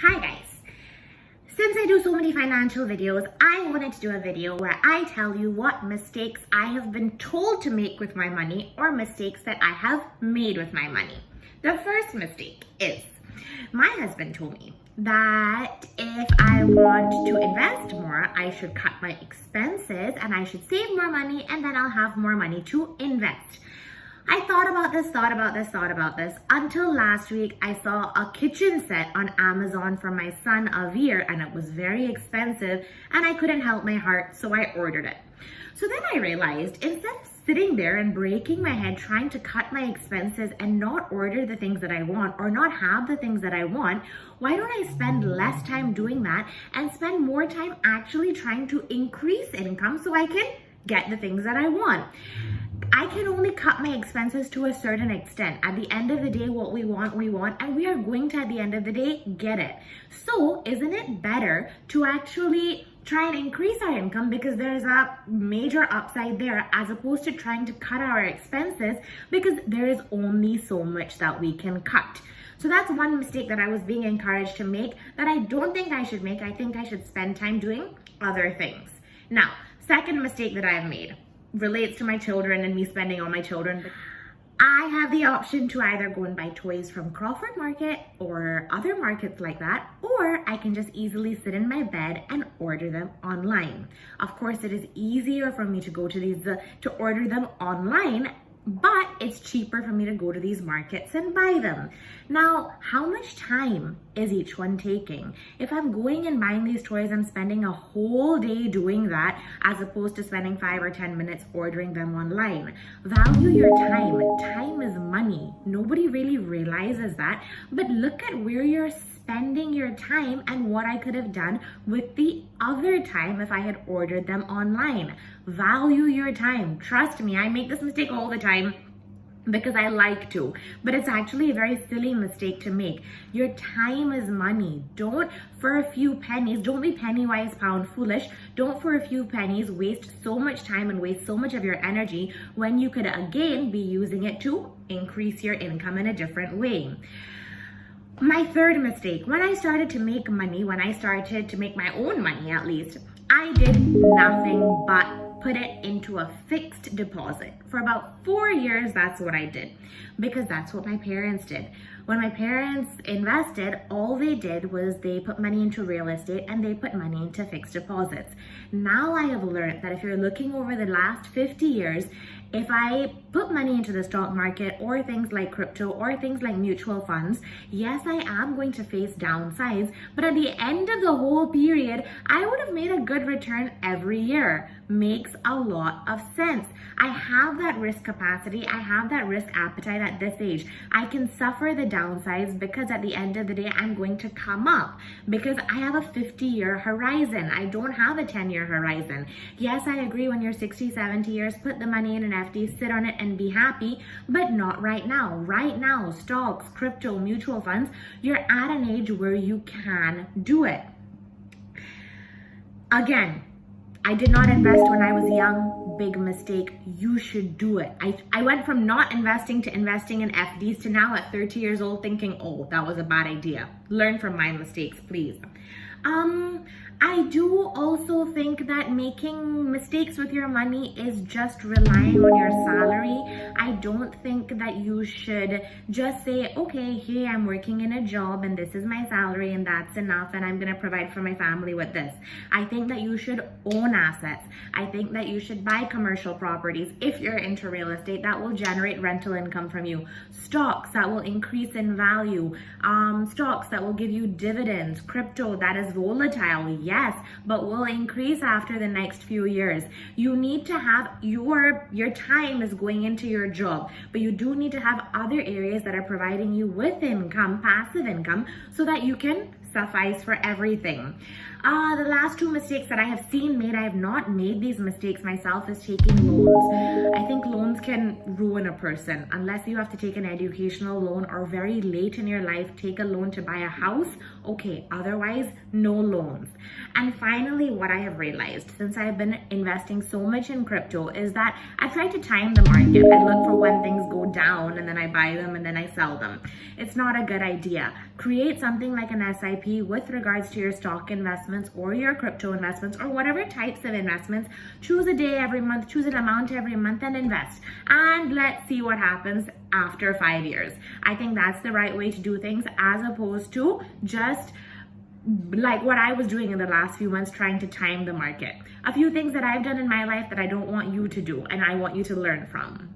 Hi guys! Since I do so many financial videos, I wanted to do a video where I tell you what mistakes I have been told to make with my money or mistakes that I have made with my money. The first mistake is, my husband told me that if I want to invest more, I should cut my expenses and I should save more money and then I'll have more money to invest. I thought about this until last week. I saw a kitchen set on Amazon for my son 𝐒𝐻𝐻𝐿 and it was very expensive and I couldn't help my heart, so I ordered it. So then I realized, instead of sitting there and breaking my head trying to cut my expenses and not order the things that I want or not have the things that I want, why don't I spend less time doing that and spend more time actually trying to increase income so I can get the things that I want? I can only cut my expenses to a certain extent. At the end of the day, what we want, and we are going to, at the end of the day, get it. So isn't it better to actually try and increase our income because there's a major upside there, as opposed to trying to cut our expenses because there is only so much that we can cut? So that's one mistake that I was being encouraged to make that I don't think I should make. I think I should spend time doing other things. Now, second mistake that I have made relates to my children and me spending on my children. I have the option to either go and buy toys from Crawford Market or other markets like that, or I can just easily sit in my bed and order them online. Of course, it is easier for me to go to these, to order them online, but it's cheaper for me to go to these markets and buy them. Now, how much time is each one taking? If I'm going and buying these toys, I'm spending a whole day doing that, as opposed to spending 5 or 10 minutes ordering them online. Value your time. Time is money. Nobody really realizes that, but look at where you're spending your time and what I could have done with the other time if I had ordered them online. Value your time. Trust me, I make this mistake all the time because I like to, but it's actually a very silly mistake to make. Your time is money. Don't for a few pennies, don't be penny wise pound foolish. Don't for a few pennies waste so much time and waste so much of your energy when you could again be using it to increase your income in a different way. My third mistake, when I started to make money, when I started to make my own money at least, I did nothing but put it into a fixed deposit. For about 4 years, that's what I did, because that's what my parents did. When my parents invested, all they did was they put money into real estate and they put money into fixed deposits. Now I have learned that if you're looking over the last 50 years, if I put money into the stock market or things like crypto or things like mutual funds, yes, I am going to face downsides, but at the end of the whole period, I would have made a good return every year. Makes a lot of sense. I have that risk capacity. I have that risk appetite at this age. I can suffer the downsides because at the end of the day, I'm going to come up because I have a 50-year horizon. I don't have a 10-year horizon. Yes, I agree, when you're 60, 70 years, put the money in an FD, sit on it and be happy, but not right now. Right now, stocks, crypto, mutual funds, you're at an age where you can do it. Again, I did not invest when I was young. Big mistake. You should do it. I went from not investing to investing in FDs to now at 30 years old thinking, oh, that was a bad idea. Learn from my mistakes, please. I do also think that making mistakes with your money is just relying on your salary. I don't think that you should just say, okay, hey, I'm working in a job and this is my salary and that's enough and I'm going to provide for my family with this. I think that you should own assets. I think that you should buy commercial properties if you're into real estate that will generate rental income from you. Stocks that will increase in value. Stocks that will give you dividends. Crypto that is volatile. Yes, but will increase after the next few years. You need to have your time is going into your job, but you do need to have other areas that are providing you with income, passive income, so that you can suffice for everything. The last two mistakes that I have seen made, I have not made these mistakes myself, is taking loans. I think loans can ruin a person unless you have to take an educational loan or very late in your life take a loan to buy a house. Okay, otherwise no loans. And finally, what I have realized since I have been investing so much in crypto is that I try to time the market. I look for when things go down and then I buy them and then I sell them. It's not a good idea. Create something like an SIP SIP with regards to your stock investments or your crypto investments or whatever types of investments. Choose a day every month, choose an amount every month and invest. And let's see what happens after 5 years. I think that's the right way to do things, as opposed to just like what I was doing in the last few months, trying to time the market. A few things that I've done in my life that I don't want you to do and I want you to learn from.